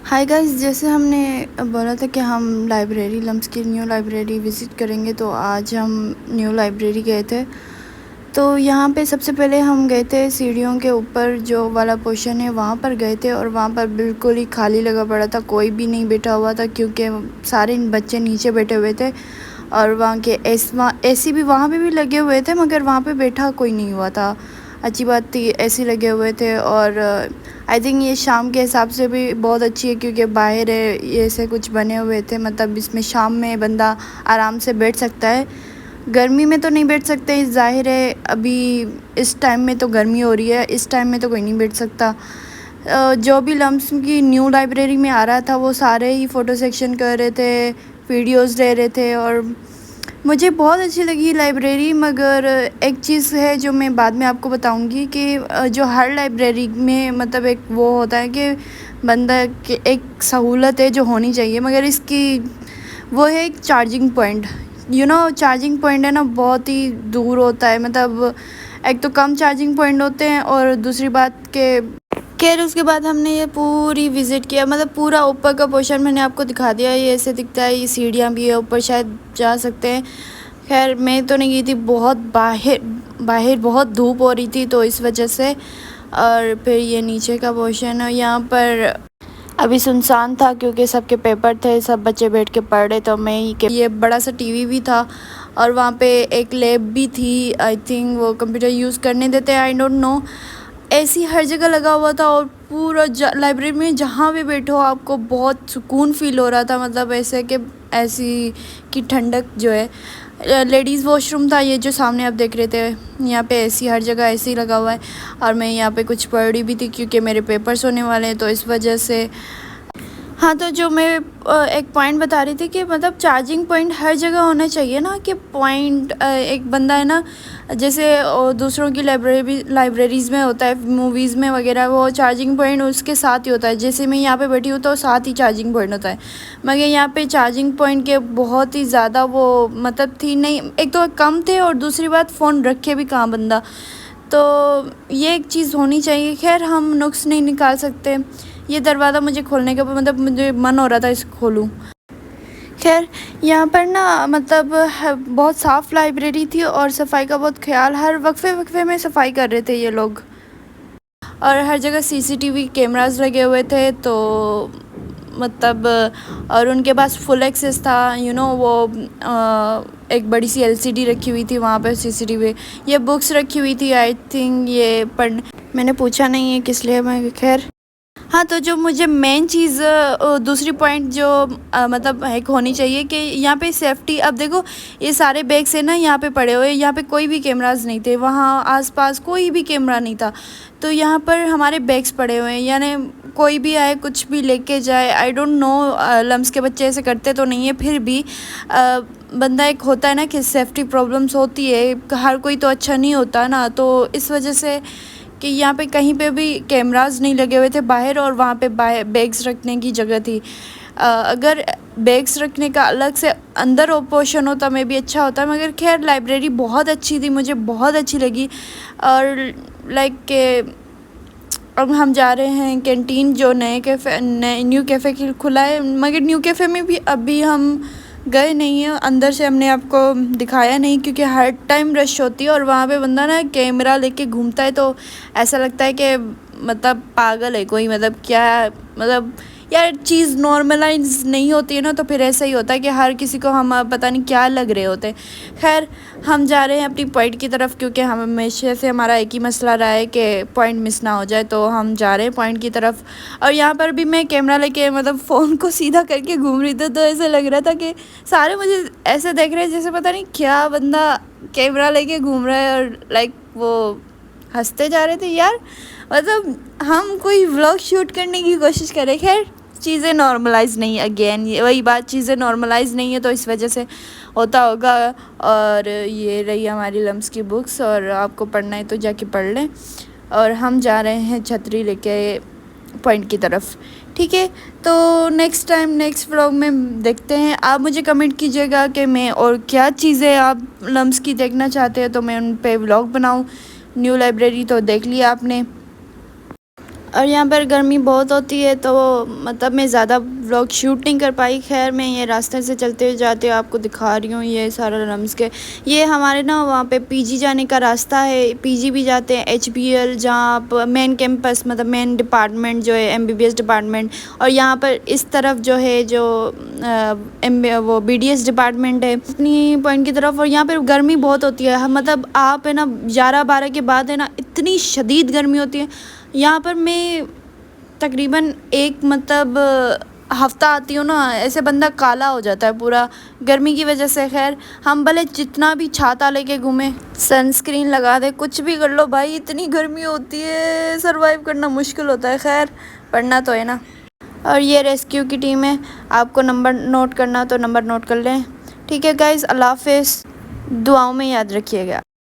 Hi guys, जैसे हमने बोला था कि हम लाइब्रेरी लम्स की न्यू लाइब्रेरी विज़िट करेंगे, तो आज हम न्यू लाइब्रेरी गए थे। तो यहाँ पे सबसे पहले हम गए थे सीढ़ियों के ऊपर जो वाला पोर्शन है वहाँ पर गए थे, और वहाँ पर बिल्कुल ही खाली लगा पड़ा था, कोई भी नहीं बैठा हुआ था क्योंकि सारे बच्चे नीचे बैठे हुए थे। और वहाँ के एसी भी वहाँ पे भी लगे हुए थे, मगर वहाँ पे बैठा कोई नहीं हुआ था। अच्छी बात थी, एसी लगे हुए थे। और आई थिंक ये शाम के हिसाब से भी बहुत अच्छी है क्योंकि बाहर है ये से कुछ बने हुए थे, मतलब इसमें शाम में बंदा आराम से बैठ सकता है। गर्मी में तो नहीं बैठ सकते, ज़ाहिर है अभी इस टाइम में तो गर्मी हो रही है, इस टाइम में तो कोई नहीं बैठ सकता। जो भी लम्स की न्यू लाइब्रेरी में आ रहा था वो सारे ही फ़ोटो सेक्शन कर रहे थे, वीडियोस ले रहे थे, और मुझे बहुत अच्छी लगी लाइब्रेरी। मगर एक चीज़ है जो मैं बाद में आपको बताऊंगी कि जो हर लाइब्रेरी में मतलब एक वो होता है कि बंदा के एक सहूलत है जो होनी चाहिए, मगर इसकी वो है एक चार्जिंग पॉइंट। चार्जिंग पॉइंट है ना, बहुत ही दूर होता है। मतलब एक तो कम चार्जिंग पॉइंट होते हैं, और दूसरी बात के खैर उसके बाद हमने ये पूरी विज़िट किया, मतलब पूरा ऊपर का पोर्शन मैंने आपको दिखा दिया। ये ऐसे दिखता है, ये सीढ़ियाँ भी है, ऊपर शायद जा सकते हैं। खैर मैं तो नहीं गई थी, बहुत बाहर बाहर बहुत धूप हो रही थी तो इस वजह से। और फिर ये नीचे का पोर्शन है, यहाँ पर अभी सुनसान था क्योंकि सबके पेपर थे, सब बच्चे बैठ के पढ़ रहे। तो मैं ही ये बड़ा सा टीवी भी था, और वहाँ पे एक लैब भी थी। आई थिंक वो कंप्यूटर यूज़ करने देते हैं, आई डोंट नो। एसी हर जगह लगा हुआ था, और पूरा लाइब्रेरी में जहाँ भी बैठो आपको बहुत सुकून फ़ील हो रहा था। मतलब ऐसे कि ऐसी की ठंडक जो है। लेडीज़ वॉशरूम था ये जो सामने आप देख रहे थे। यहाँ पे एसी हर जगह एसी लगा हुआ है, और मैं यहाँ पे कुछ पढ़ रही भी थी क्योंकि मेरे पेपर्स होने वाले हैं, तो इस वजह से। हाँ, तो जो मैं एक पॉइंट बता रही थी कि मतलब चार्जिंग पॉइंट हर जगह होना चाहिए ना, कि पॉइंट एक बंदा है ना, जैसे दूसरों की लाइब्रेरीज़ में होता है, मूवीज़ में वगैरह, वो चार्जिंग पॉइंट उसके साथ ही होता है। जैसे मैं यहाँ पे बैठी हूँ तो साथ ही चार्जिंग पॉइंट होता है, मगर यहाँ पे चार्जिंग पॉइंट के बहुत ही ज़्यादा वो मतलब थी नहीं। एक तो कम थे, और दूसरी बात फ़ोन रखे भी कहाँ बंदा। तो ये एक चीज़ होनी चाहिए। खैर हम नुक्स नहीं निकाल सकते। ये दरवाज़ा मुझे खोलने के मतलब मुझे मन हो रहा था इसको खोलूँ। खैर यहाँ पर ना मतलब बहुत साफ़ लाइब्रेरी थी, और सफाई का बहुत ख्याल, हर वक्फे वक्फे में सफाई कर रहे थे ये लोग। और हर जगह सीसीटीवी कैमरास लगे हुए थे, तो मतलब और उनके पास फुल एक्सेस था। वो एक बड़ी सी एलसीडी रखी हुई थी वहाँ पर सीसीटीवी। ये बुक्स रखी हुई थी, आई थिंक ये पढ़ मैंने पूछा नहीं है किस लिए, मैं खैर। हाँ, तो जो मुझे मेन चीज़ दूसरी पॉइंट जो मतलब एक होनी चाहिए कि यहाँ पे सेफ्टी। अब देखो ये सारे बैग्स है ना यहाँ पे पड़े हुए, यहाँ पे कोई भी कैमरास नहीं थे, वहाँ आसपास कोई भी कैमरा नहीं था। तो यहाँ पर हमारे बैग्स पड़े हुए हैं, यानी कोई भी आए कुछ भी लेके जाए। आई डोंट नो लम्स के बच्चे ऐसे करते तो नहीं है, फिर भी बंदा एक होता है ना कि सेफ्टी प्रॉब्लम्स होती है, हर कोई तो अच्छा नहीं होता ना। तो इस वजह से कि यहाँ पे कहीं पे भी कैमरास नहीं लगे हुए थे बाहर, और वहाँ पे बैग्स रखने की जगह थी। अगर बैग्स रखने का अलग से अंदर पोर्शन होता मैं भी अच्छा होता, मगर खैर लाइब्रेरी बहुत अच्छी थी, मुझे बहुत अच्छी लगी। और लाइक के अब हम जा रहे हैं कैंटीन, जो नए न्यू कैफ़े खुला है, मगर न्यू कैफ़े में भी अभी हम गए नहीं हैं। अंदर से हमने आपको दिखाया नहीं क्योंकि हर टाइम रश होती है, और वहाँ पे बंदा ना कैमरा लेके घूमता है, तो ऐसा लगता है कि मतलब पागल है कोई, मतलब क्या, मतलब यार चीज़ नॉर्मलाइज नहीं होती है ना, तो फिर ऐसा ही होता है कि हर किसी को हम पता नहीं क्या लग रहे होते हैं। खैर हम जा रहे हैं अपनी पॉइंट की तरफ, क्योंकि हम हमेशा से हमारा एक ही मसला रहा है कि पॉइंट मिस ना हो जाए, तो हम जा रहे हैं पॉइंट की तरफ। और यहाँ पर भी मैं कैमरा लेके मतलब फ़ोन को सीधा करके घूम रही थी, तो ऐसे लग रहा था कि सारे मुझे ऐसे देख रहे हैं जैसे पता नहीं क्या बंदा कैमरा लेके घूम रहा है, और लाइक वो हंसते जा रहे थे यार। मतलब हम कोई व्लॉग शूट करने की कोशिश करें। खैर चीज़ें नॉर्मलाइज नहीं, अगेन ये वही बात, चीज़ें नॉर्मलाइज नहीं है, तो इस वजह से होता होगा। और ये रही हमारी लम्स की बुक्स, और आपको पढ़ना है तो जाके पढ़ लें। और हम जा रहे हैं छतरी लेके पॉइंट की तरफ, ठीक है। तो नेक्स्ट टाइम नेक्स्ट व्लॉग में देखते हैं। आप मुझे कमेंट कीजिएगा कि मैं और क्या चीज़ें आप लम्स की देखना चाहते हैं, तो मैं उन पे व्लॉग बनाऊँ। न्यू लाइब्रेरी तो देख लिया आपने, और यहाँ पर गर्मी बहुत होती है, तो मतलब मैं ज़्यादा व्लॉग शूट नहीं कर पाई। खैर मैं ये रास्ते से चलते हुए जाते हुए आपको दिखा रही हूँ ये सारा लम्स के। ये हमारे ना वहाँ पे पीजी जाने का रास्ता है, पीजी भी जाते हैं, HBL जहाँ आप मेन कैंपस मतलब मेन डिपार्टमेंट जो है MBBS डिपार्टमेंट, और यहाँ पर इस तरफ जो है जो वो BDS डिपार्टमेंट है अपनी पॉइंट की तरफ। और यहाँ पर गर्मी बहुत होती है, मतलब आप है ना 11-12 के बाद है ना इतनी शदीद गर्मी होती है। यहाँ पर मैं तकरीबन एक मतलब हफ़्ता आती हूँ ना, ऐसे बंदा काला हो जाता है पूरा गर्मी की वजह से। खैर हम भले जितना भी छाता लेके घूमें, सनस्क्रीन लगा दे, कुछ भी कर लो भाई, इतनी गर्मी होती है, सरवाइव करना मुश्किल होता है। खैर पढ़ना तो है ना। और ये रेस्क्यू की टीम है, आपको नंबर नोट करना तो नंबर नोट कर लें। ठीक है गाइज़, अल्लाह हाफ़िज़, दुआओं में याद रखिएगा।